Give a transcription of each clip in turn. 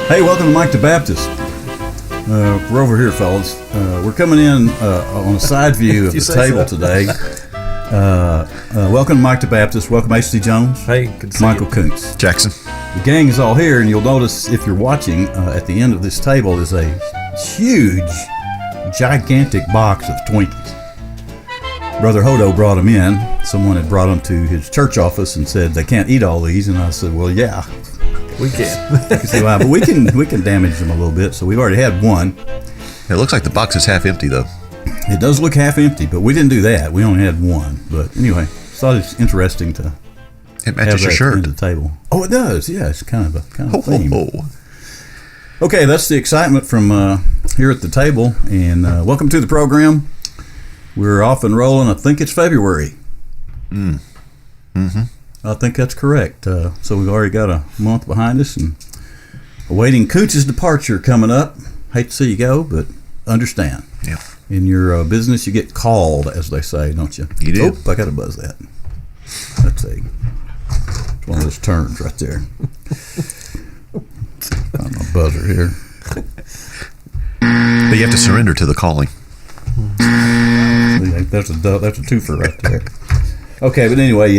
Hey, welcome to Mike the Baptist. We're over here, fellas. We're coming in on a side view of the table today. Welcome to Mike the Baptist. Welcome H.C. Jones. Hey, good to see Michael you. Koontz. Jackson. The gang is all here, and you'll notice if you're watching, at the end of this table is a huge, gigantic box of Twinkies. Brother Hodo brought them in. Someone had brought them to his church office and said they can't eat all these, and I said, well, yeah. We can. I can see why, but we can damage them a little bit, so we've already had one. It looks like the box is half empty, though. It does look half empty, but we didn't do that. We only had one. But anyway, thought it's interesting to It matches your have shirt. that into the table. Oh, it does. Yeah, it's kind of a theme. Oh. Okay, that's the excitement from here at the table, and welcome to the program. We're off and rolling. I think it's February. Mm-hmm. I think that's correct. So we've already got a month behind us, and awaiting Koontz's departure coming up. Hate to see you go, but understand. Yeah. In your business, you get called, as they say, don't you? You do. Oh, I got to buzz that. Let's see. It's one of those turns right there. Find my buzzer here. But you have to surrender to the calling. That's a twofer right there. Okay, but anyway,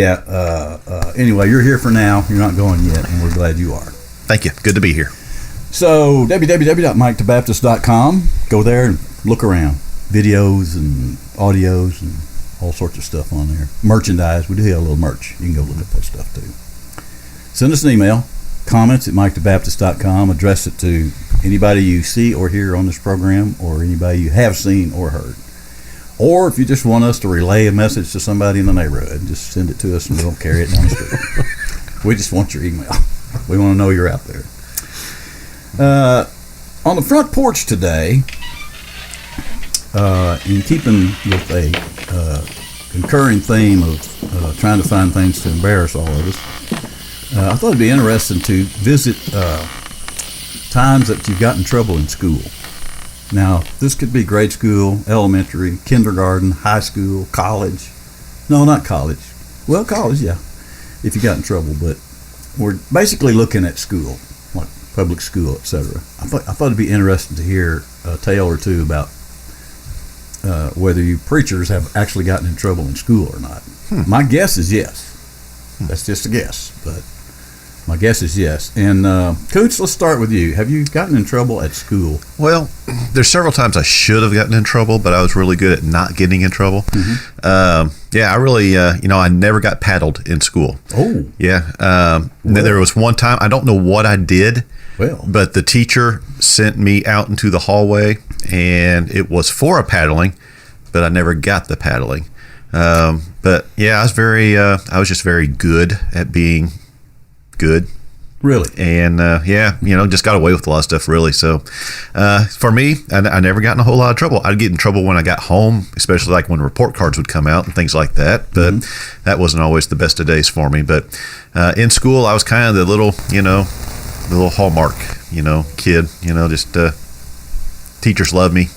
anyway, you're here for now. You're not going yet, and we're glad you are. Thank you. Good to be here. So, www.mikethebaptist.com. Go there and look around. Videos and audios and all sorts of stuff on there. Merchandise. We do have a little merch. You can go look at that stuff too. Send us an email. Comments at mikethebaptist.com. Address it to anybody you see or hear on this program, or anybody you have seen or heard. Or if you just want us to relay a message to somebody in the neighborhood, just send it to us and we'll carry it down the street. We just want your email. We want to know you're out there. On the front porch today, in keeping with a concurring theme of trying to find things to embarrass all of us, I thought it'd be interesting to visit times that you've got in trouble in school. Now, this could be grade school, elementary, kindergarten, high school, college. No, not college. Well, college, yeah, if you got in trouble. But we're basically looking at school, like public school, etc. I thought it'd be interesting to hear a tale or two about whether you preachers have actually gotten in trouble in school or not. My guess is yes. That's just a guess, but my guess is yes. And Koontz, let's start with you. Have you gotten in trouble at school? Well, there's several times I should have gotten in trouble, but I was really good at not getting in trouble. I really, I never got paddled in school. Oh. Yeah. There was one time, I don't know what I did, but the teacher sent me out into the hallway, and it was for a paddling, but I never got the paddling. But yeah, I was just very good at being good. Really? And just got away with a lot of stuff, really. So for me, I never got in a whole lot of trouble. I'd get in trouble when I got home, especially like when report cards would come out and things like that. But that wasn't always the best of days for me. But in school, I was kind of the little hallmark, kid. Just teachers loved me.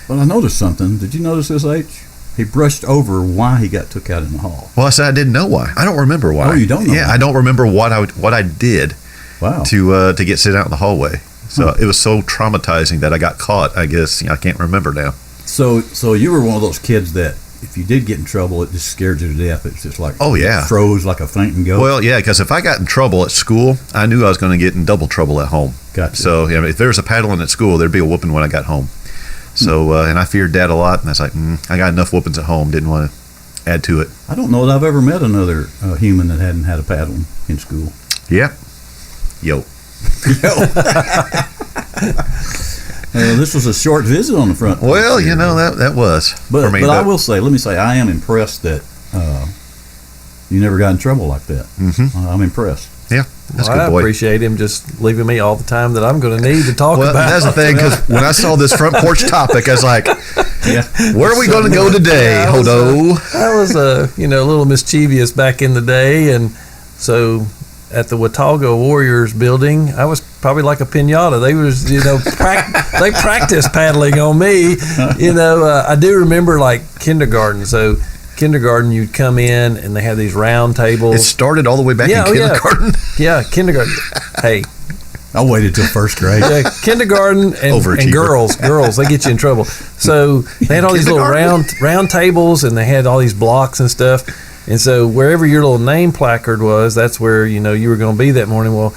Well, I noticed something. Did you notice this, H? He brushed over why he got took out in the hall. Well, I said I didn't know why. I don't remember why. Oh, you don't know? Yeah, why. I don't remember what I did. Wow. To get sent out in the hallway. So it was so traumatizing that I got caught. I guess I can't remember now. So you were one of those kids that if you did get in trouble, it just scared you to death. It's just like froze like a fainting goat. Well, yeah, because if I got in trouble at school, I knew I was going to get in double trouble at home. Gotcha. So if there was a paddling at school, there'd be a whooping when I got home. So and I feared Dad a lot, and I was like, I got enough whoopings at home. Didn't want to add to it. I don't know that I've ever met another human that hadn't had a paddling in school. Yeah. Yo. This was a short visit on the front. Well, that was but, for me. But I will say, let me say, I am impressed that you never got in trouble like that. Mm-hmm. I'm impressed. Yeah, that's good, boy. I appreciate him just leaving me all the time that I'm going to need to talk about. That's the thing, because when I saw this front porch topic, I was like, where are we going to go today, Hodo? I was a little mischievous back in the day, and so at the Watauga Warriors building, I was probably like a piñata. They was, they practiced paddling on me. I do remember like kindergarten. So kindergarten, you'd come in and they had these round tables. It started all the way back in kindergarten. Yeah, kindergarten. Hey, I waited till first grade. yeah, kindergarten and girls, they get you in trouble. So they had all these little round tables, and they had all these blocks and stuff. And so wherever your little name placard was, that's where you were going to be that morning. Well,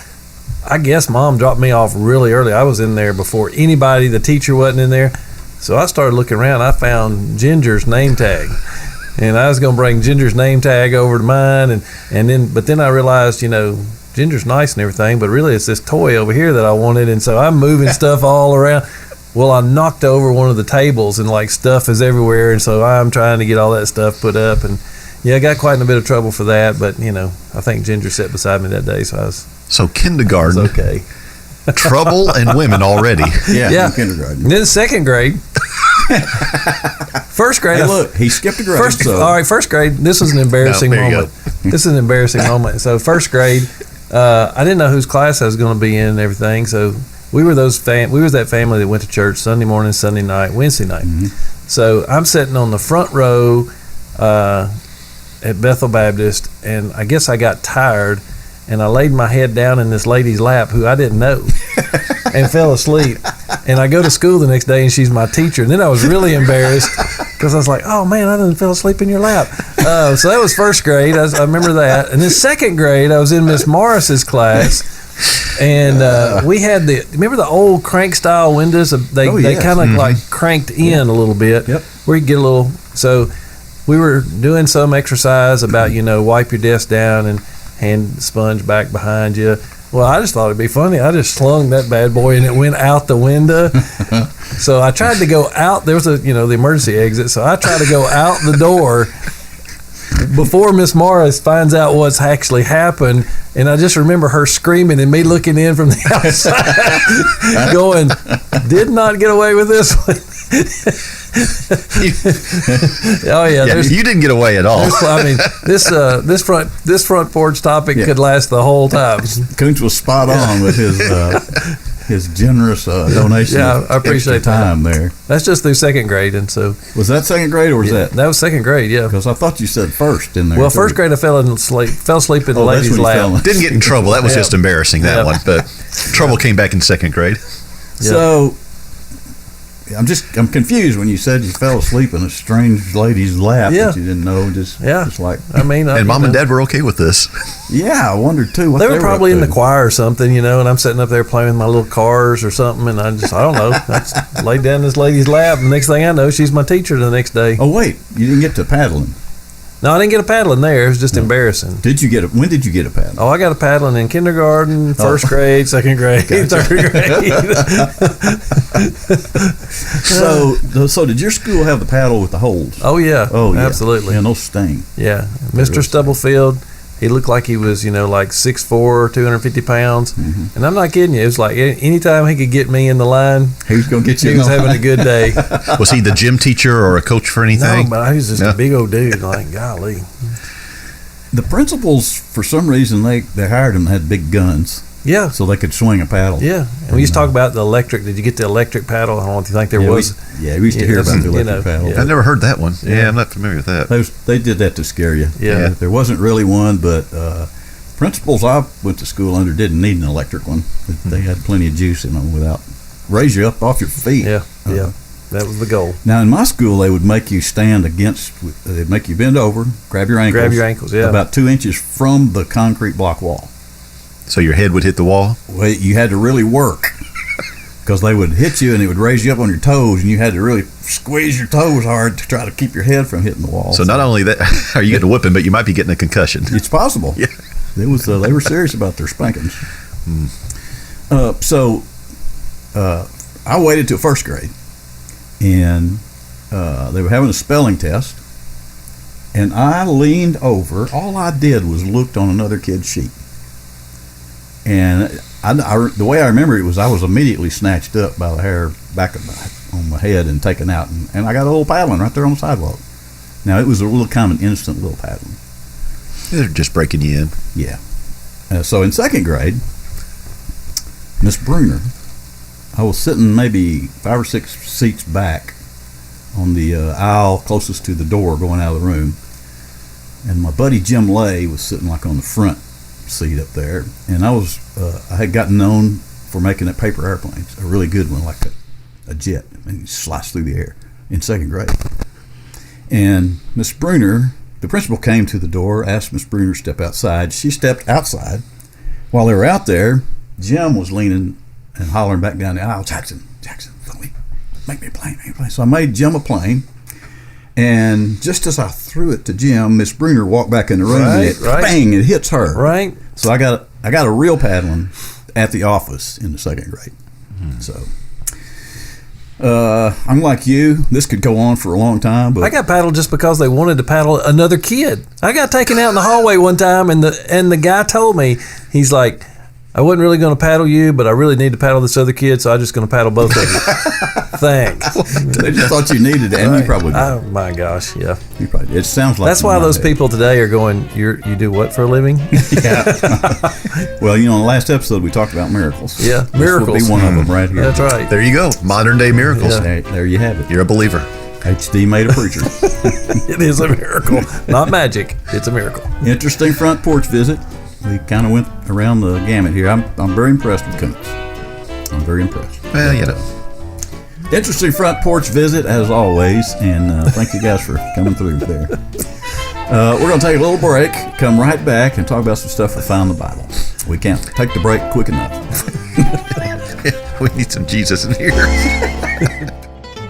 I guess Mom dropped me off really early. I was in there before anybody. The teacher wasn't in there, so I started looking around. I found Ginger's name tag. And I was going to bring Ginger's name tag over to mine, but then I realized, Ginger's nice and everything, but really it's this toy over here that I wanted, and so I'm moving stuff all around. Well, I knocked over one of the tables, and like stuff is everywhere, and so I'm trying to get all that stuff put up, and yeah, I got quite in a bit of trouble for that, but I think Ginger sat beside me that day, so kindergarten. I was okay. Trouble and women already. Yeah. Kindergarten. And then second grade. First grade. Hey, look, he skipped a grade. All right, first grade. This was an embarrassing moment. This is an embarrassing moment. So first grade, I didn't know whose class I was going to be in and everything. So we were that family that went to church Sunday morning, Sunday night, Wednesday night. Mm-hmm. So I'm sitting on the front row at Bethel Baptist, and I guess I got tired, and I laid my head down in this lady's lap who I didn't know and fell asleep. And I go to school the next day, and she's my teacher. And then I was really embarrassed because I was like, oh, man, I didn't fell asleep in your lap. So that was first grade. I remember that. And then second grade, I was in Miss Morris's class. And we had remember the old crank style windows? They kind of like cranked in a little bit. Yep. Where you get a little. So we were doing some exercise about, wipe your desk down and hand the sponge back behind you. Well, I just thought it'd be funny. I just slung that bad boy and it went out the window. So I tried to go out. There was the emergency exit. So I tried to go out the door before Miss Morris finds out what's actually happened. And I just remember her screaming and me looking in from the outside going, did not get away with this one. Oh yeah, you didn't get away at all. I mean, this front porch topic could last the whole time. Koontz was spot on with his generous donation. Yeah, I appreciate time there. That's just through second grade, and so was that second grade or was that? That was second grade, yeah. Because I thought you said first in there. Well, first grade I fell asleep in the lady's lap. Didn't get in trouble. That was just embarrassing. That one, but trouble came back in second grade. So. I'm confused when you said you fell asleep in a strange lady's lap that you didn't know. Just like I mean, and Mom and Dad were okay with this. Yeah, I wondered too. What they were probably in the choir or something, and I'm sitting up there playing with my little cars or something, and I don't know. I just laid down in this lady's lap, and next thing I know, she's my teacher the next day. Oh wait, you didn't get to paddling. No, I didn't get a paddling there. It was just embarrassing. When did you get a paddle? Oh, I got a paddling in kindergarten, first grade, second grade, third grade. So did your school have the paddle with the holes? Oh yeah. Absolutely. Yeah, no sting. Yeah, Mr. Stubblefield. He looked like he was, like 6'4", 250 pounds. Mm-hmm. And I'm not kidding you. It was like anytime he could get me in the line, he was going to get you. He was having a good day. Was he the gym teacher or a coach for anything? No, but he was just a big old dude. Like, golly. The principals, for some reason, they hired him and had big guns. Yeah. So they could swing a paddle. Yeah. And we used to talk about the electric. Did you get the electric paddle? I don't know if you think there was. We used to hear about the electric paddle. Yeah. I've never heard that one. Yeah, I'm not familiar with that. They did that to scare you. Yeah. There wasn't really one, but principals I went to school under didn't need an electric one. They had plenty of juice in them without raise you up off your feet. Yeah. That was the goal. Now, in my school, they would make you stand they'd make you bend over, grab your ankles. Yeah. About 2 inches from the concrete block wall. So your head would hit the wall? Well, you had to really work because they would hit you and it would raise you up on your toes, and you had to really squeeze your toes hard to try to keep your head from hitting the wall. So not only that, are you getting a whipping, but you might be getting a concussion. It's possible. Yeah. They were serious about their spankings. So I waited till first grade, and they were having a spelling test, and I leaned over. All I did was looked on another kid's sheet. And the way I remember it was I was immediately snatched up by the hair back on my head and taken out. And I got a little paddling right there on the sidewalk. Now, it was a little kind of an instant little paddling. They're just breaking you in. Yeah. So in second grade, Miss Bruner, I was sitting maybe 5 or 6 seats back on the aisle closest to the door going out of the room. And my buddy Jim Lay was sitting like on the front seat up there, and I had gotten known for making that paper airplanes, a really good one, like a jet, and you slice through the air in second grade. And Miss Bruner, the principal, came to the door, asked Miss Bruner to step outside. She stepped outside. While they were out there, Jim was leaning and hollering back down the aisle, Jackson, make me a plane, So I made Jim a plane. And just as I threw it to Jim, Miss Bruner walked back in the room, and bang, it hits her. Right. So I got a real paddling at the office in the second grade. So I'm like you. This could go on for a long time, but I got paddled just because they wanted to paddle another kid. I got taken out in the hallway one time, and the guy told me, he's like, I wasn't really going to paddle you, but I really need to paddle this other kid, so I'm just going to paddle both of you. Thanks. They just thought you needed it, and you probably did. Oh my gosh, yeah. You probably did. It sounds like that's why those people today are going, you do what for a living? Yeah. Well, in the last episode we talked about miracles. Yeah, miracles. This will be one of them right here. That's right. There you go. Modern day miracles. Yeah. There you have it. You're a believer. HD made a preacher. It is a miracle. Not magic. It's a miracle. Interesting front porch visit. We kind of went around the gamut here. I'm very impressed with Koontz. I'm very impressed. Well, Interesting front porch visit, as always, and thank you guys for coming through there. We're going to take a little break, come right back, and talk about some stuff we found in the Bible. We can't take the break quick enough. We need some Jesus in here.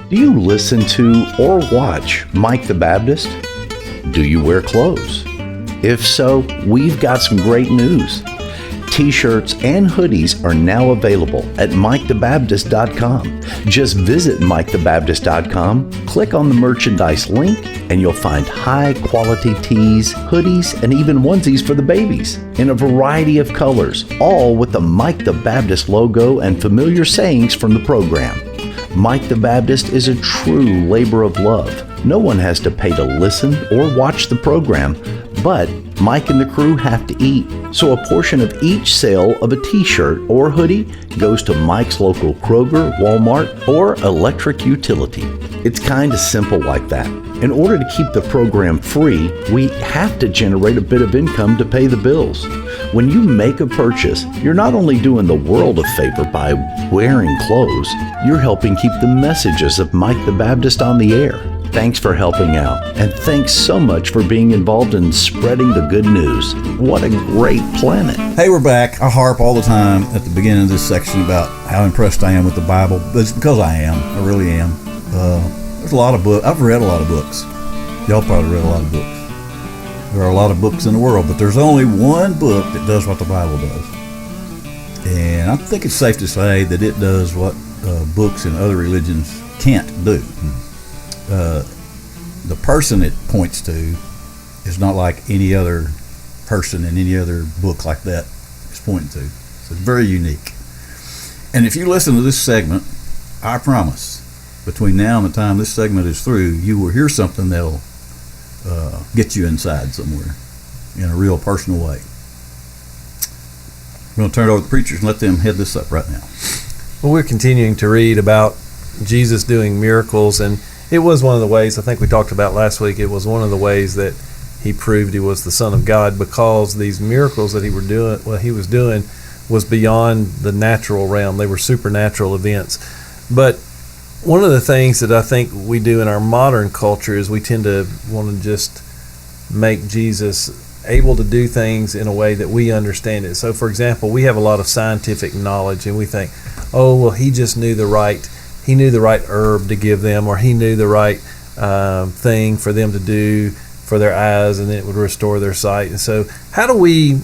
Do you listen to or watch Mike the Baptist? Do you wear clothes? If so, we've got some great news. T-shirts and hoodies are now available at MikeTheBaptist.com. Just visit MikeTheBaptist.com, click on the merchandise link, and you'll find high-quality tees, hoodies, and even onesies for the babies in a variety of colors, all with the Mike the Baptist logo and familiar sayings from the program. Mike the Baptist is a true labor of love. No one has to pay to listen or watch the program, but Mike and the crew have to eat. So a portion of each sale of a t-shirt or hoodie goes to Mike's local Kroger, Walmart, or electric utility. It's kind of simple like that. In order to keep the program free, we have to generate a bit of income to pay the bills. When you make a purchase, you're not only doing the world a favor by wearing clothes, you're helping keep the messages of Mike the Baptist on the air. Thanks for helping out, and thanks so much for being involved in spreading the good news. What a great planet. Hey, we're back. I harp all the time at the beginning of this section about how impressed I am with the Bible, but it's because I am. I really am. There's a lot of books. I've read a lot of books. Y'all probably read a lot of books. There are a lot of books in the world, but there's only one book that does what the Bible does. And I think it's safe to say that it does what books in other religions can't do. The person it points to is not like any other person in any other book like that is pointing to. So it's very unique. And if you listen to this segment, I promise, between now and the time this segment is through, you will hear something that'll get you inside somewhere in a real personal way. I'm going to turn it over to the preachers and let them head this up right now. Well, we're continuing to read about Jesus doing miracles, and it was one of the ways, I think we talked about last week, it was one of the ways that he proved he was the Son of God, because these miracles that he was doing was beyond the natural realm. They were supernatural events. But one of the things that I think we do in our modern culture is we tend to want to just make Jesus able to do things in a way that we understand it. So, for example, we have a lot of scientific knowledge, and we think, oh, well, he knew the right herb to give them, or he knew the right thing for them to do for their eyes, and it would restore their sight. And so how do we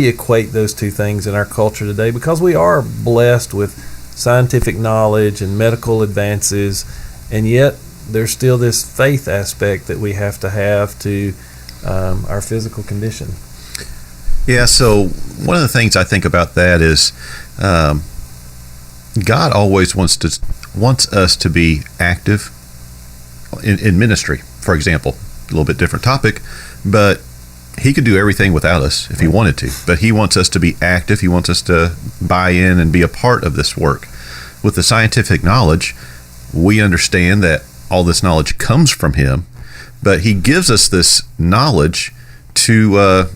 equate those two things in our culture today? Because we are blessed with scientific knowledge and medical advances, and yet there's still this faith aspect that we have to our physical condition. Yeah, so one of the things I think about that is God always wants us to be active in ministry, for example. A little bit different topic, but he could do everything without us if he wanted to. But he wants us to be active. He wants us to buy in and be a part of this work. With the scientific knowledge, we understand that all this knowledge comes from him, but he gives us this knowledge to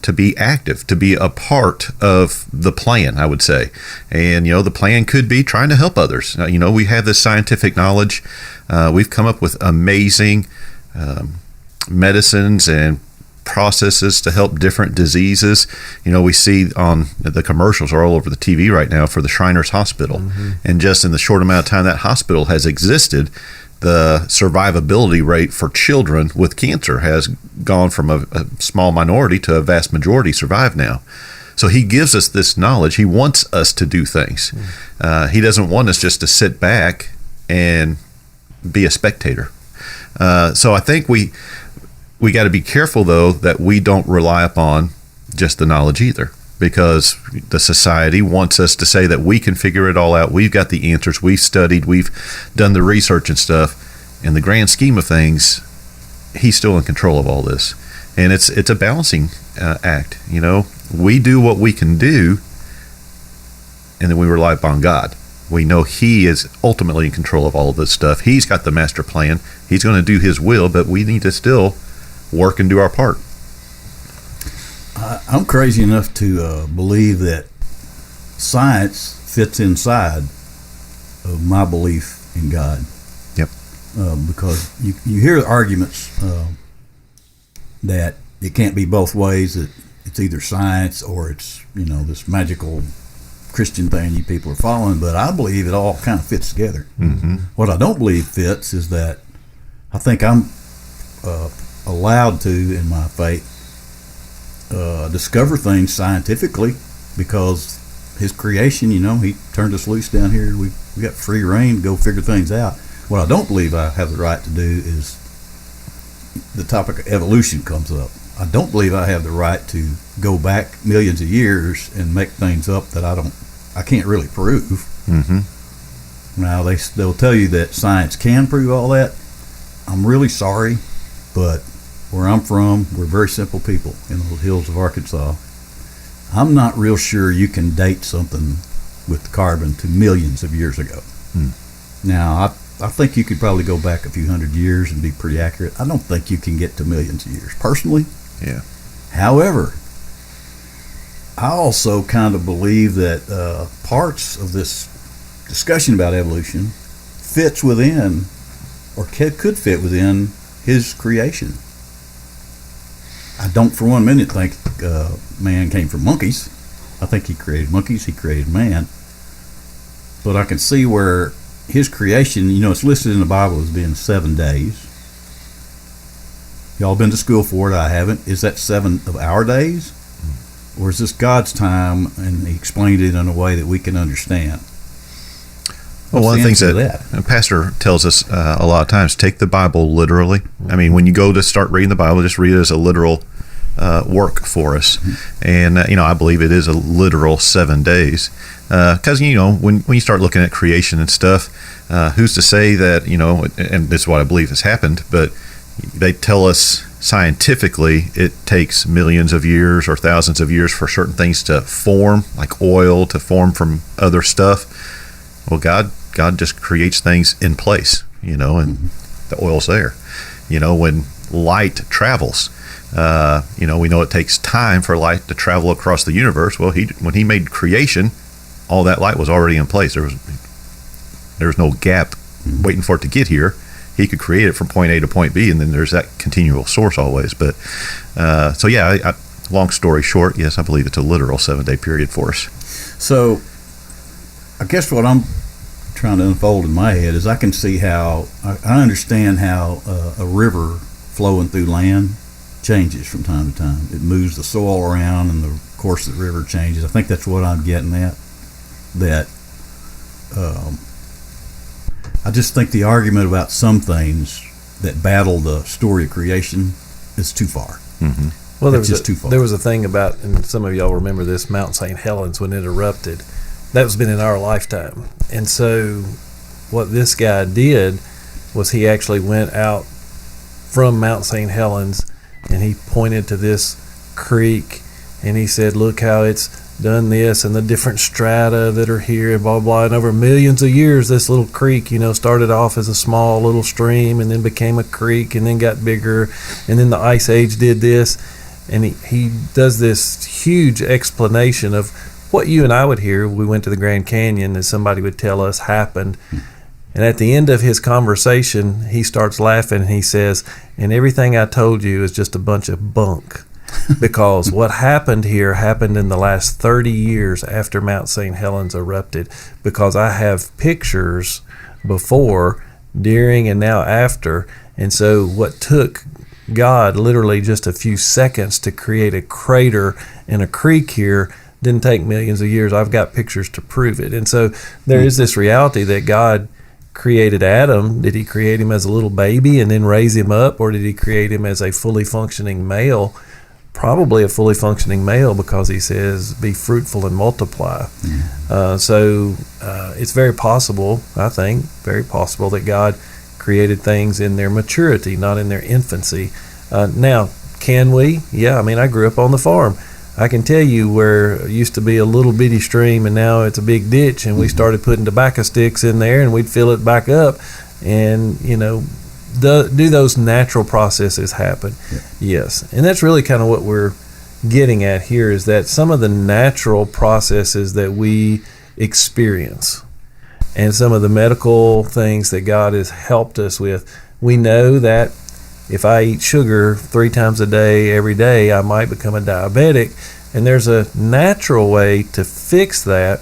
to be active, to be a part of the plan, I would say. And, the plan could be trying to help others. We have this scientific knowledge. We've come up with amazing medicines and processes to help different diseases. We see on the commercials are all over the TV right now for the Shriners Hospital. And just in the short amount of time that hospital has existed, the survivability rate for children with cancer has gone from a small minority to a vast majority survive now. So he gives us this knowledge. He wants us to do things. He doesn't want us just to sit back and be a spectator. So I think we got to be careful, though, that we don't rely upon just the knowledge either, because the society wants us to say that we can figure it all out. We've got the answers. We've studied. We've done the research and stuff. In the grand scheme of things, he's still in control of all this. And it's a balancing act. We do what we can do, and then we rely upon God. We know he is ultimately in control of all of this stuff. He's got the master plan. He's going to do his will, but we need to still work and do our part. I'm crazy enough to believe that science fits inside of my belief in God. Yep. Because you hear arguments that it can't be both ways, that it's either science or it's, this magical Christian thing you people are following, but I believe it all kind of fits together. What I don't believe fits is that I think I'm allowed to, in my faith, discover things scientifically, because his creation, he turned us loose down here. We got free reign to go figure things out. What I don't believe I have the right to do is the topic of evolution comes up. I don't believe I have the right to go back millions of years and make things up that I can't really prove. Now they'll tell you that science can prove all that. I'm really sorry, but where I'm from, we're very simple people in the hills of Arkansas. I'm not real sure you can date something with carbon to millions of years ago. Now, I think you could probably go back a few hundred years and be pretty accurate. I don't think you can get to millions of years, personally. Yeah. However, I also kind of believe that parts of this discussion about evolution fits within, or could fit within, his creation. I don't for 1 minute think man came from monkeys. I think he created monkeys, he created man. But I can see where his creation, it's listed in the Bible as being 7 days. Y'all been to school for it, I haven't. Is that 7 of our days? Or is this God's time and he explained it in a way that we can understand? Well, one of the things that Pastor tells us a lot of times, take the Bible literally. I mean, when you go to start reading the Bible, just read it as a literal work for us. And, I believe it is a literal 7 days. Because, when you start looking at creation and stuff, who's to say that, and this is what I believe has happened, but they tell us scientifically it takes millions of years or thousands of years for certain things to form, like oil to form from other stuff. Well, God just creates things in place, and the oil's there. When light travels, we know it takes time for light to travel across the universe. Well, when he made creation, all that light was already in place. There was no gap waiting for it to get here. He could create it from point A to point B, and then there's that continual source always. But long story short, yes, I believe it's a literal 7-day period for us. So I guess what I'm trying to unfold in my head is I can see how, I understand how a river flowing through land changes from time to time. It moves the soil around and the course of the river changes. I think that's what I'm getting at. That I just think the argument about some things that battle the story of creation is too far. Well, there was a thing about, and some of y'all remember this, Mount St. Helens when it erupted. That was been in our lifetime. And so what this guy did was he actually went out from Mount St. Helens and he pointed to this creek and he said, look how it's done this and the different strata that are here and blah, blah. And over millions of years, this little creek, started off as a small little stream and then became a creek and then got bigger. And then the Ice Age did this. and he does this huge explanation of what you and I would hear. We went to the Grand Canyon and somebody would tell us happened. And at the end of his conversation, he starts laughing and he says, and everything I told you is just a bunch of bunk. Because what happened here happened in the last 30 years after Mount St. Helens erupted. Because I have pictures before, during, and now after. And so what took God literally just a few seconds to create a crater in a creek here didn't take millions of years. I've got pictures to prove it. And so there is this reality that God created Adam. Did he create him as a little baby and then raise him up, or did he create him as a fully functioning male? Probably a fully functioning male, because he says, be fruitful and multiply. So it's very possible, I think, very possible that God created things in their maturity, not in their infancy. Now, can we? Yeah, I mean, I grew up on the farm. I can tell you where it used to be a little bitty stream and now it's a big ditch, and we started putting tobacco sticks in there and we'd fill it back up, and, you know, do those natural processes happen? Yeah. Yes. And that's really kind of what we're getting at here, is that some of the natural processes that we experience and some of the medical things that God has helped us with, we know that if I eat sugar 3 times a day, every day, I might become a diabetic. And there's a natural way to fix that.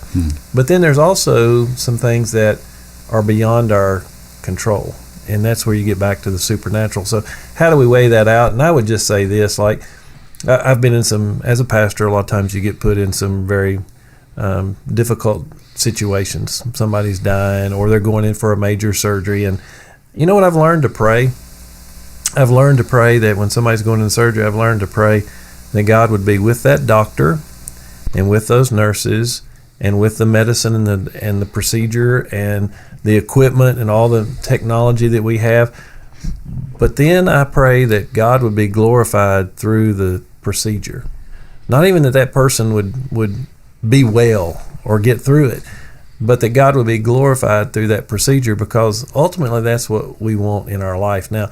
But then there's also some things that are beyond our control. And that's where you get back to the supernatural. So how do we weigh that out? And I would just say this, like, I've been in some, as a pastor, a lot of times you get put in some very difficult situations. Somebody's dying, or they're going in for a major surgery. And you know what I've learned to pray? I've learned to pray that when somebody's going into surgery, I've learned to pray that God would be with that doctor and with those nurses and with the medicine and the procedure and the equipment and all the technology that we have. But then I pray that God would be glorified through the procedure. Not even that that person would be well or get through it, but that God would be glorified through that procedure, because ultimately that's what we want in our life. Now,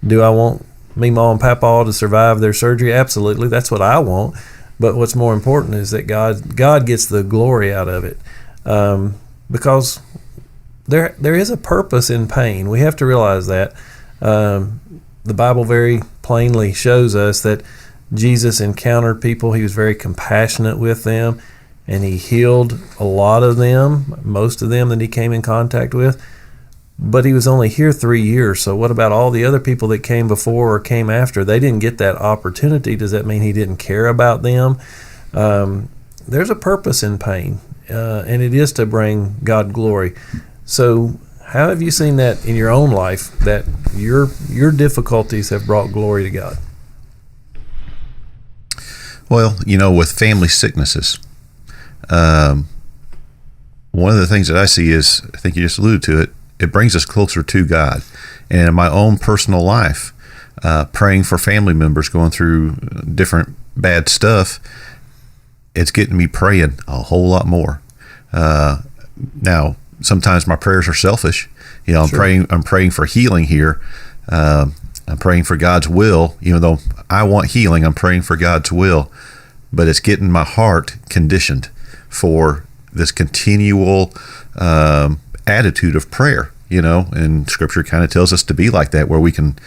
do I want Meemaw and Papaw to survive their surgery? Absolutely. That's what I want. But what's more important is that God gets the glory out of it, because there is a purpose in pain. We have to realize that. The Bible very plainly shows us that Jesus encountered people. He was very compassionate with them, and he healed a lot of them, most of them that he came in contact with. But he was only here 3 years. So what about all the other people that came before or came after? They didn't get that opportunity. Does that mean he didn't care about them? There's a purpose in pain, and it is to bring God glory. So how have you seen that in your own life, that your difficulties have brought glory to God? Well, you know, with family sicknesses, one of the things that I see is, I think you just alluded to it, it brings us closer to God. And in my own personal life, praying for family members going through different bad stuff, it's getting me praying a whole lot more. Now, sometimes my prayers are selfish. You know, Sure. I'm praying for healing here. I'm praying for God's will. Even though I want healing, I'm praying for God's will. But it's getting my heart conditioned for this continual attitude of prayer, you know, and Scripture kind of tells us to be like that, where we can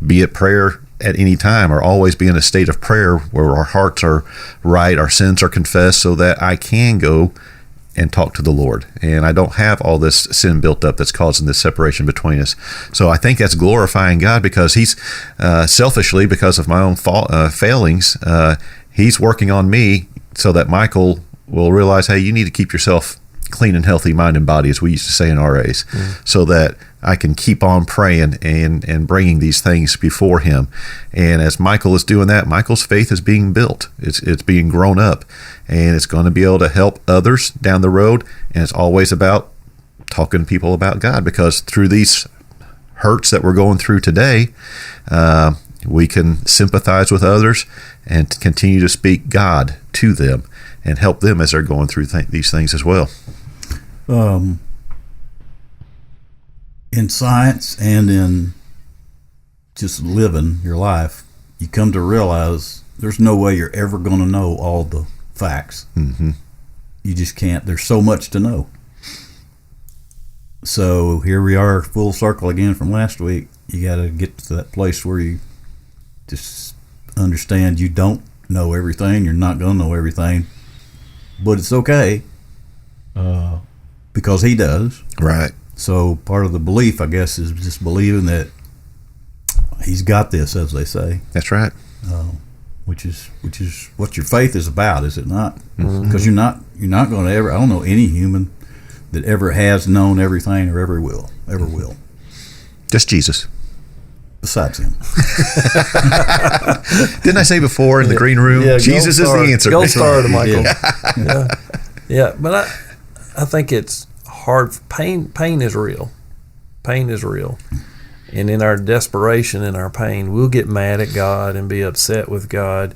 be at prayer at any time, or always be in a state of prayer where our hearts are right, our sins are confessed, so that I can go and talk to the Lord, and I don't have all this sin built up that's causing this separation between us. So I think that's glorifying God, because he's selfishly, because of my own failings, he's working on me so that Michael will realize, hey, you need to keep yourself clean and healthy, mind and body, as we used to say in RAs, so that I can keep on praying and bringing these things before him. And as Michael is doing that, Michael's faith is being built. It's being grown up, and it's going to be able to help others down the road. And it's always about talking to people about God, because through these hurts that we're going through today, we can sympathize with others and continue to speak God to them and help them as they're going through these things as well. In science and in just living your life, you come to realize there's no way you're ever going to know all the facts. Mm-hmm. You just can't. There's so much to know. So here we are, full circle again from last week. You got to get to that place where you just understand you don't know everything. You're not going to know everything, but it's okay because he does. Right. So part of the belief, I guess, is just believing that he's got this, as they say. That's right. Which is what your faith is about, is it not? Mm-hmm. Because you're not going to ever. I don't know any human that ever has known everything or ever will. Just Jesus. Besides him. Didn't I say before in the green room? Yeah, Jesus is the answer. Gold star to Michael. Yeah. Yeah, but I think it's hard. Pain is real. Pain is real. And in our desperation, in our pain, we'll get mad at God and be upset with God.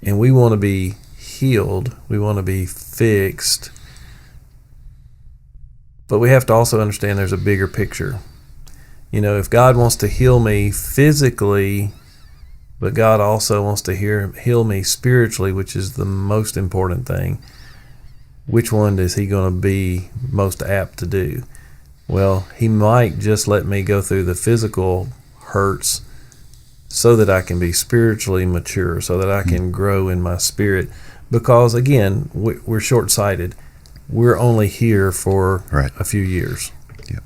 And we want to be healed. We want to be fixed. But we have to also understand there's a bigger picture. You know, if God wants to heal me physically, but God also wants to heal me spiritually, which is the most important thing, which one is he going to be most apt to do? Well, he might just let me go through the physical hurts so that I can be spiritually mature, so that I can grow in my spirit. Because, again, we're short-sighted. We're only here for a few years. Yep.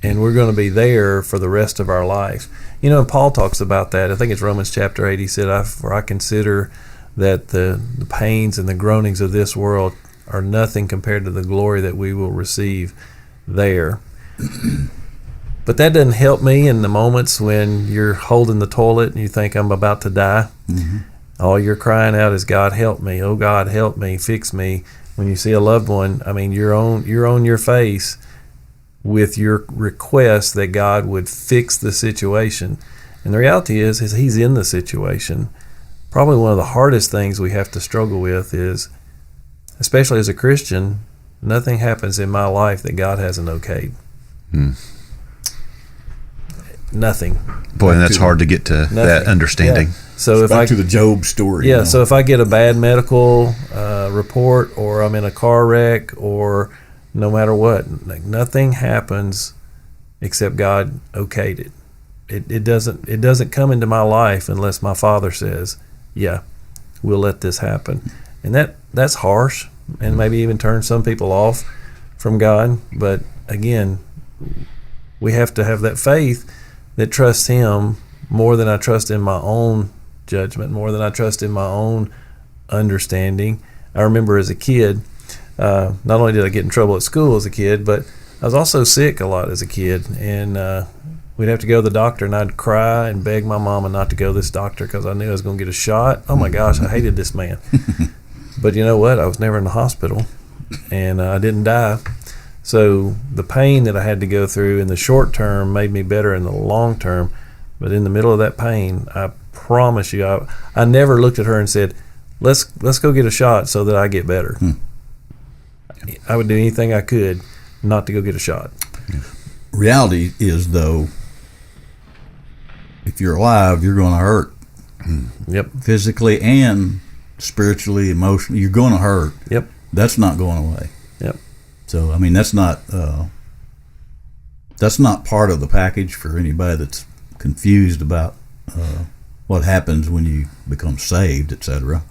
And we're going to be there for the rest of our life. You know, and Paul talks about that. I think it's Romans chapter 8. He said, For I consider that the pains and the groanings of this world are nothing compared to the glory that we will receive there. But that doesn't help me in the moments when you're holding the toilet and you think I'm about to die. Mm-hmm. All you're crying out is, God, help me. Oh, God, help me, fix me. When you see a loved one, I mean, you're on your face with your request that God would fix the situation. And the reality is he's in the situation. Probably one of the hardest things we have to struggle with is, especially as a Christian, nothing happens in my life that God hasn't okayed. Nothing. Boy, and that's hard to get to that understanding. Yeah. So Back to the Job story. Yeah, so if I get a bad medical report, or I'm in a car wreck, or no matter what, like, nothing happens except God okayed it. It doesn't come into my life unless my Father says, yeah, we'll let this happen. And that's harsh, and maybe even turns some people off from God. But again, we have to have that faith that trusts him more than I trust in my own judgment, more than I trust in my own understanding. I remember as a kid, not only did I get in trouble at school as a kid, but I was also sick a lot as a kid. And we'd have to go to the doctor, and I'd cry and beg my mama not to go to this doctor because I knew I was going to get a shot. Oh my gosh, I hated this man. But you know what? I was never in the hospital, and I didn't die. So the pain that I had to go through in the short term made me better in the long term. But in the middle of that pain, I promise you, I never looked at her and said, let's go get a shot so that I get better. I would do anything I could not to go get a shot. Reality is, though, if you're alive, you're going to hurt. Yep. Physically and spiritually, emotionally, you're going to hurt. Yep. That's not going away. Yep. So, I mean, that's not part of the package for anybody that's confused about what happens when you become saved, etc.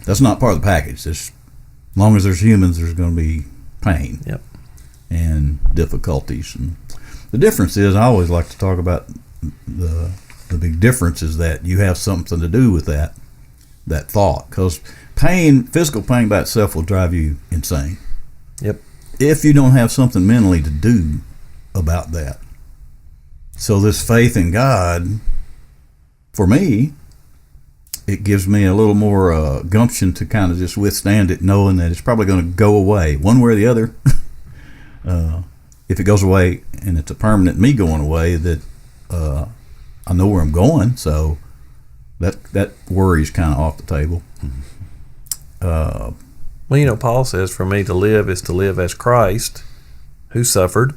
That's not part of the package. As long as there's humans, there's going to be pain. Yep. And difficulties. And the difference is, I always like to talk about the big difference is that you have something to do with that thought, because physical pain by itself will drive you insane. Yep. If you don't have something mentally to do about that. So this faith in God, for me, it gives me a little more gumption to kind of just withstand it, knowing that it's probably going to go away one way or the other. If it goes away and it's a permanent me going away, that I know where I'm going, so that worry is kind of off the table. Well, you know, Paul says, for me to live is to live as Christ, who suffered.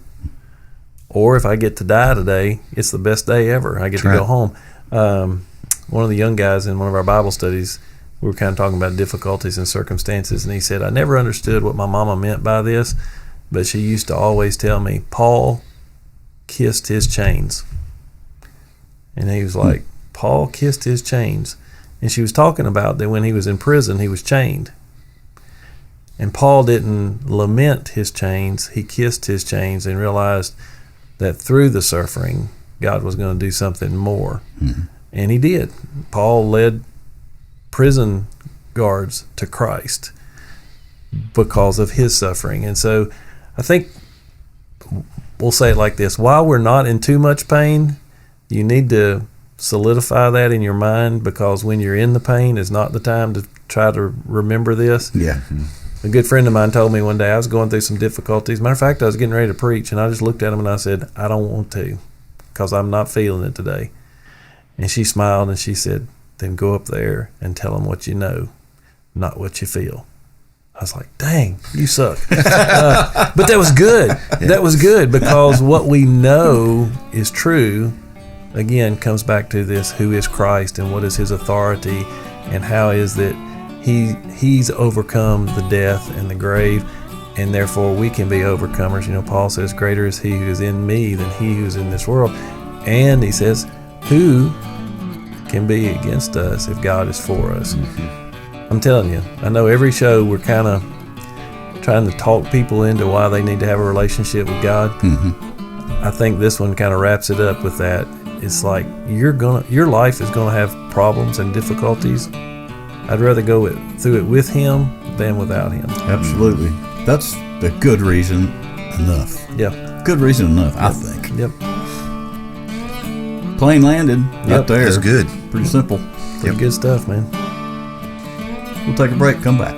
Or if I get to die today, it's the best day ever. I get to go home. one of the young guys in one of our Bible studies, we were kind of talking about difficulties and circumstances, and he said, I never understood what my mama meant by this, but she used to always tell me, Paul kissed his chains. And he was like, Paul kissed his chains. And she was talking about that when he was in prison, he was chained. And Paul didn't lament his chains. He kissed his chains and realized that through the suffering, God was going to do something more. Mm-hmm. And he did. Paul led prison guards to Christ because of his suffering. And so I think we'll say it like this. While we're not in too much pain, you need to solidify that in your mind, because when you're in the pain is not the time to try to remember this. Yeah. A good friend of mine told me one day I was going through some difficulties. Matter of fact, I was getting ready to preach, and I just looked at him and I said, I don't want to, because I'm not feeling it today. And she smiled and she said, then go up there and tell them what you know, not what you feel. I was like, dang, you suck. But that was good. Yeah. That was good, because what we know is true, again, comes back to this: who is Christ and what is his authority, and how is that he's overcome the death and the grave, and therefore we can be overcomers. You know, Paul says, greater is he who is in me than he who is in this world. And he says, who can be against us if God is for us? Mm-hmm. I'm telling you, I know every show we're kind of trying to talk people into why they need to have a relationship with God. Mm-hmm. I think this one kind of wraps it up with that. It's like your life is gonna have problems and difficulties. I'd rather go through it with him than without him. Absolutely. That's a good reason enough. Yeah. Good reason enough, I think. Yep. Plane landed right there. That's good. Pretty simple. Pretty good stuff, man. We'll take a break, come back.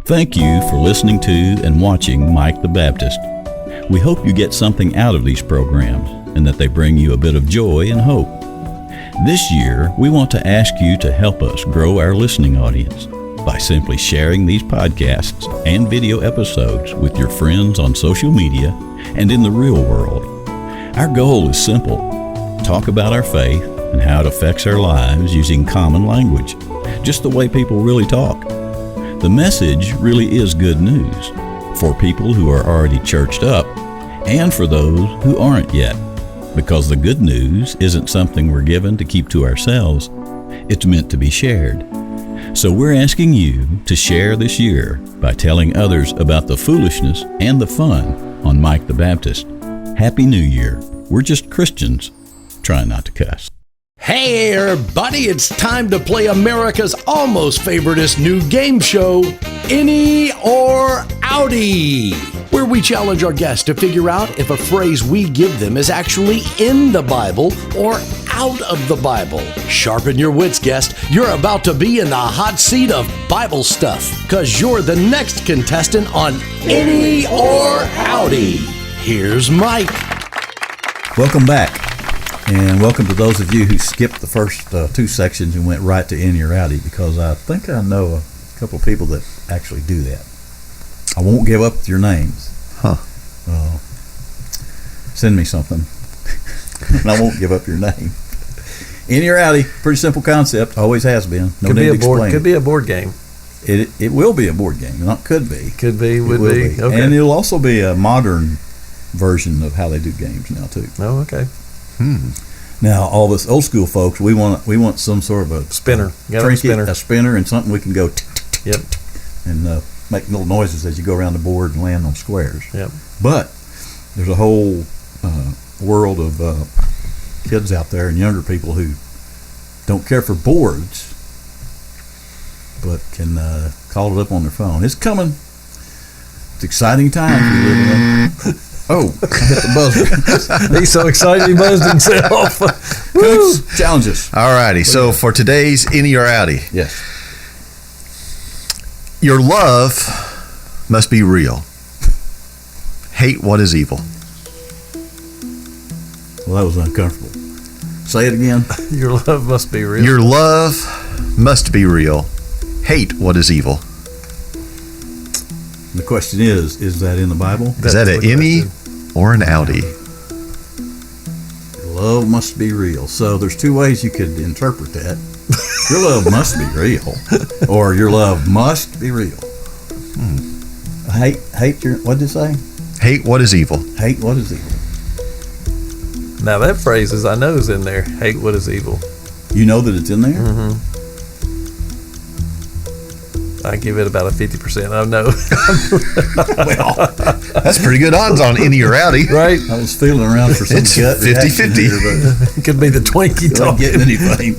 Thank you for listening to and watching Mike the Baptist. We hope you get something out of these programs and that they bring you a bit of joy and hope. This year, we want to ask you to help us grow our listening audience by simply sharing these podcasts and video episodes with your friends on social media and in the real world. Our goal is simple: talk about our faith and how it affects our lives using common language, just the way people really talk. The message really is good news for people who are already churched up and for those who aren't yet, because the good news isn't something we're given to keep to ourselves. It's meant to be shared. So we're asking you to share this year by telling others about the foolishness and the fun on Mike the Baptist. Happy New Year. We're just Christians trying not to cuss. Hey everybody, it's time to play America's almost favoriteest new game show, Inny or Outty, where we challenge our guests to figure out if a phrase we give them is actually in the Bible or out of the Bible. Sharpen your wits, guest. You're about to be in the hot seat of Bible stuff, because you're the next contestant on Inny or Outty. Here's Mike. Welcome back. And welcome to those of you who skipped the first two sections and went right to Inny or Outty, because I think I know a couple of people that actually do that. I won't give up your names. Huh. Send me something. And I won't give up your name. Inny or Outty, pretty simple concept. Always has been. No need to explain. Could be a board game. It will be a board game. Not could be. Could be. Would be. Okay. And it'll also be a modern version of how they do games now too. Oh, okay. Now, all of us old school folks, we want some sort of a spinner, a spinner, and something we can go yep, and make little noises as you go around the board and land on squares. Yep. But there's a whole world of kids out there and younger people who don't care for boards, but can call it up on their phone. It's coming. It's exciting times we live in. Oh, I hit the buzzer. He's so excited he buzzed himself. Coach, challenges. All righty. So for today's Inny or Outty. Yes. Your love must be real. Hate what is evil. Well, that was uncomfortable. Say it again. Your love must be real. Your love must be real. Hate what is evil. The question is that in the Bible? Is that an Inny or an Outy? Your love must be real. So there's two ways you could interpret that. Your love must be real, or your love must be real. Hate your, what did it say? Hate what is evil. Hate what is evil. Now that phrase I know is in there. Hate what is evil. You know that it's in there? Mm-hmm. I give it about a 50%. I know. Well, that's pretty good odds on Inny or Outy. Right? I was feeling around for some It's gut 50-50. reaction here, It could be the Twinkie but I'm talking. getting anything.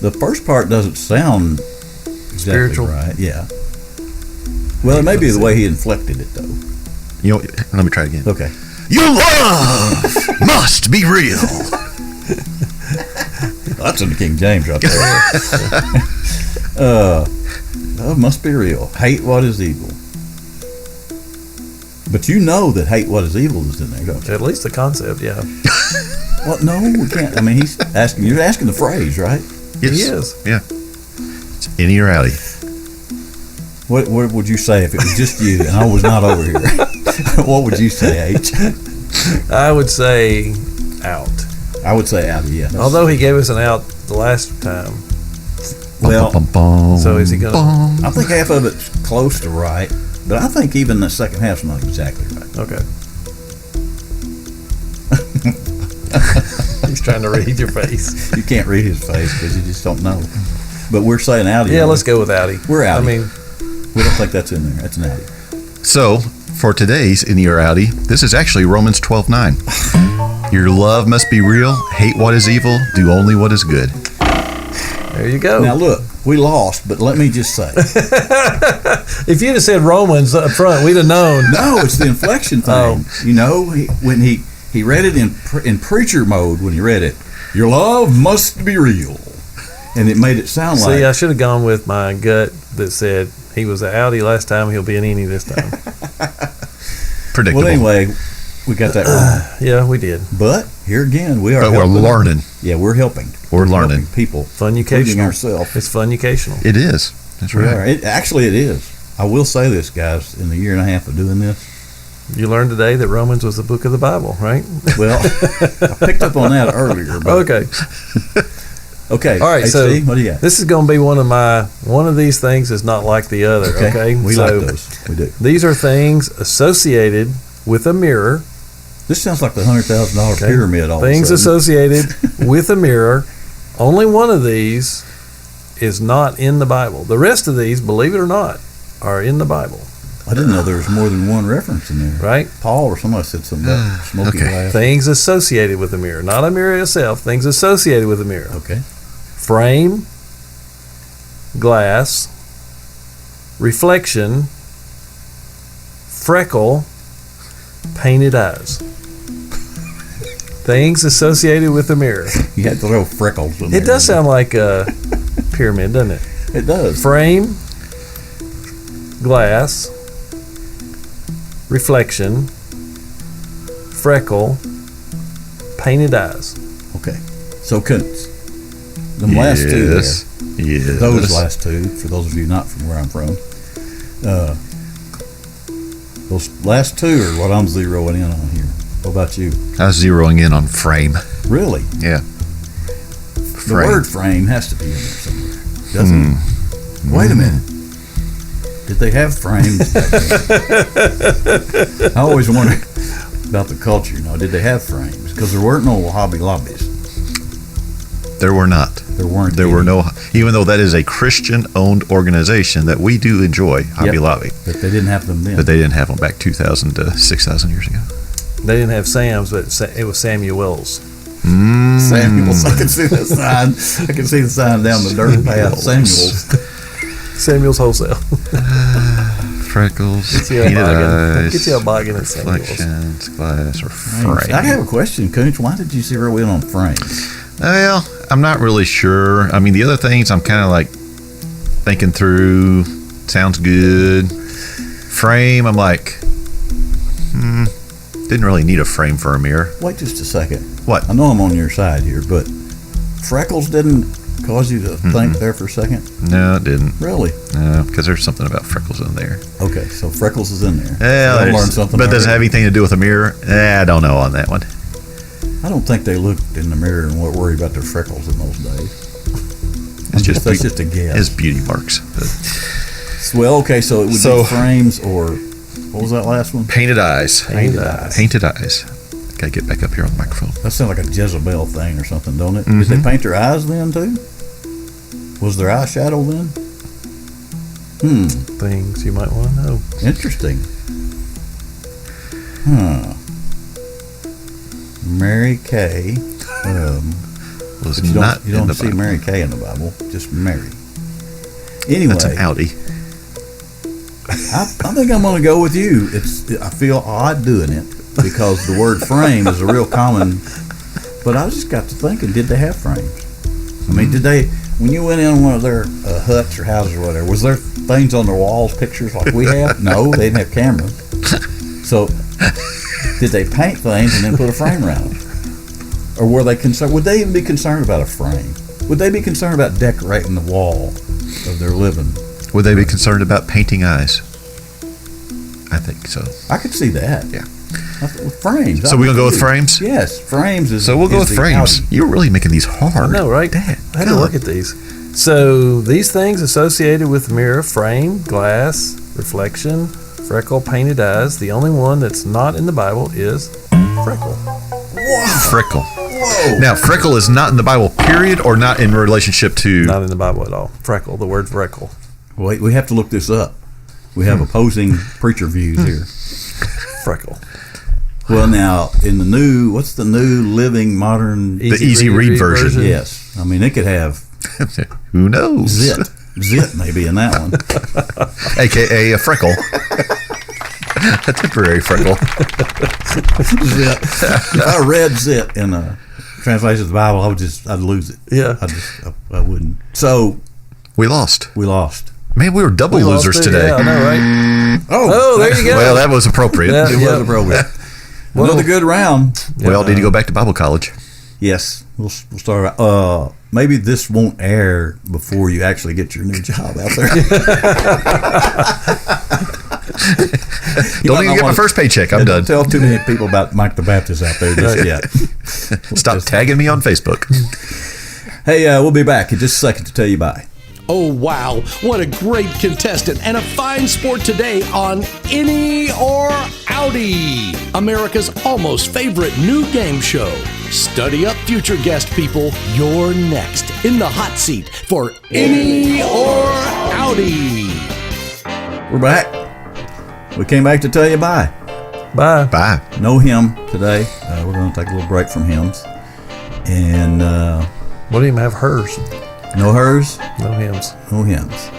The first part doesn't sound exactly Spiritual. right. Yeah. Well, it may be the way he inflected it, though. You know, let me try it again. Okay. Your love must be real. That's in the King James right there. Love must be real. Hate what is evil. But you know that hate what is evil is in there, don't you? At least the concept, yeah. Well, no, we can't. I mean, you're asking the phrase, right? Yes. He is. Yeah. It's Inny or Outy. What would you say if it was just you and I was not over here? What would you say, H? I would say out. I would say Outy, yeah. Although he gave us an out the last time. Well, So is he going to? I think half of it's close to right, but I think even the second half's not exactly right. Okay. He's trying to read your face. You can't read his face because you just don't know. But we're saying Outy. Yeah, let's go with Outy. We're Outy. I mean, we don't think that's in there. That's an Outy. So, for today's Inny or Outy, this is actually Romans 12:9. Your love must be real. Hate what is evil. Do only what is good. there you go. Now look, we lost, but let me just say, If you'd have said Romans up front, we'd have known. no, it's the inflection thing. Oh. You know, when he read it in preacher mode when he read it. Your love must be real, and it made it sound See, I like should have gone with my gut that said he was an Outy last time, he'll be an Inny this time. Predictable. well. Anyway, we got that wrong. Yeah, we did. But here again, we are. But we're helping. learning. Yeah, we're helping. We're learning. Helping people, including Funnucational. ourselves. It's funnucational. It is. That's We right. are. Actually, it is. I will say this, guys. In the year and a half of doing this, You learned today that Romans was the book of the Bible, right? well, I picked up on that earlier. But, Okay. Okay. All right, HC, so what do you got? this is going to be one of these things is not like the other, okay? We so like those. We do. these are things associated with a mirror. This sounds like the $100,000 Okay. pyramid. All Things of a sudden. associated with a mirror. Only one of these is not in the Bible. The rest of these, believe it or not, are in the Bible, I didn't know there was more than one reference in there. right? Paul or somebody said something about smoky Okay. glass. Things associated with a mirror, not a mirror itself. Things associated with a mirror. Okay. Frame, glass, reflection, freckle, painted eyes. Things associated with a mirror. You had to throw freckles in there. It does sound like a pyramid, doesn't it? It does. Frame, glass, reflection, freckle, painted eyes. Okay. So Koontz. Them last two there. Yes. Those last two, for those of you not from where I'm from, those last two are what I'm zeroing in on here. What about you? I was zeroing in on frame. Really? Yeah. The word frame has to be in there somewhere, doesn't it? Wait a minute. Did they have frames back then? I always wonder about the culture, did they have frames? Because there weren't no Hobby Lobbies. There were not. There weren't. There were any. no, even though that is a Christian-owned organization that we do enjoy, Hobby Yep. Lobby, But they didn't have them then. but they didn't have them back 2,000 to 6,000 years ago. They didn't have Sam's, but it was Samuel's. Samuels. I can see the sign. I can see the sign down the dirt path. Samuels. Samuel's Wholesale. Freckles, Get you a painted boggin. eyes, Get you a boggin at Samuel's. reflections, glass, or Frames. frame. I have a question, Koontz. Why did you zero in on frames? Well, I'm not really sure. I mean, the other things I'm kind of like thinking through. Sounds good. Frame, I'm like, didn't really need a frame for a mirror. Wait just a second. What? I know I'm on your side here, but freckles didn't cause you to think there for a second? No, it didn't. Really? No, because there's something about freckles in there. Okay, so freckles is in there. Yeah, I learned something. but does it have already. anything to do with a mirror? I don't know on that one. I don't think they looked in the mirror and were worried about their freckles in those days. It's just That's just a guess. It's beauty marks. Well, okay, so it would be frames or what was that last one? Painted eyes. Painted eyes. Painted eyes. Gotta get back up here on the microphone. That sounds like a Jezebel thing or something, don't it? Did they paint their eyes then too? Was their eyeshadow then? Things you might want to know. Interesting. Mary Kay. Was But you not don't in the see Bible. Mary Kay in the Bible, just Mary. Anyway, That's an Outty. I think I'm going to go with you. I feel odd doing it because the word frame is a real common. But I just got to thinking, did they have frames? I mean, did they? When you went in one of their huts or houses or whatever, was there things on their walls, pictures like we have? No, they didn't have cameras. So, did they paint things and then put a frame around them? Or were they concerned? Would they even be concerned about a frame? Would they be concerned about decorating the wall of their living? Would they be concerned about painting eyes? I think so. I could see that. Yeah. Frames. So we're gonna go with frames? Yes, frames is. So we'll go is with the frames. Outty. You're really making these hard. I know, right? I had to look at these. So these things associated with mirror, frame, glass, reflection, freckle, painted eyes. The only one that's not in the Bible is freckle. Freckle. Whoa. Now, freckle is not in the Bible, period, or not in relationship to. Not in the Bible at all. Freckle, the word freckle. Wait, we have to look this up. We have opposing preacher views here. Freckle. Well, now in the new, what's the new Living Modern? The easy read version. Yes, I mean it could have Who knows? zit maybe in that one. AKA a freckle. A temporary freckle. Zit. If I read zit in a translation of the Bible, I'd lose it. Yeah. I wouldn't. So We lost. we lost. Man, we were double losers today. Yeah, I know, right? Oh, there you go. Well, that was appropriate. Yeah. It was appropriate. Another good round. We all need to go back to Bible college. Yes, we'll start. Maybe this won't air before you actually get your new job out there. Don't even get my first paycheck. I'm done. Don't tell too many people about Mike the Baptist out there just yet. Stop tagging me on Facebook. Hey, we'll be back in just a second to tell you bye. Oh, wow. What a great contestant and a fine sport today on Inny or Outty, America's almost favorite new game show. Study up, future guest people. You're next in the hot seat for Inny or Outty. We're back. We came back to tell you bye. Bye. Bye. No hymn today. We're going to take a little break from hymns. And What do you even have hers? no hers, No hymns. no hymns.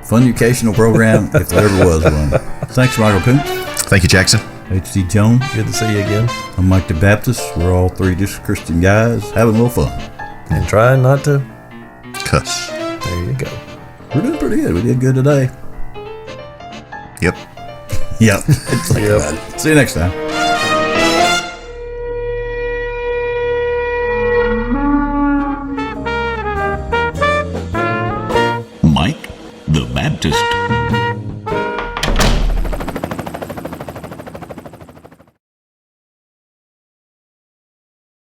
Fun educational program if there ever was one. Thanks, Michael Koontz. Thank you, Jackson. H.C. Jones. Good to see you again. I'm Mike the Baptist. We're all three just Christian guys having a little fun. And try not to. Cuss. There you go. We're doing pretty good. We did good today. Yep. Yep. Think about it. See you next time.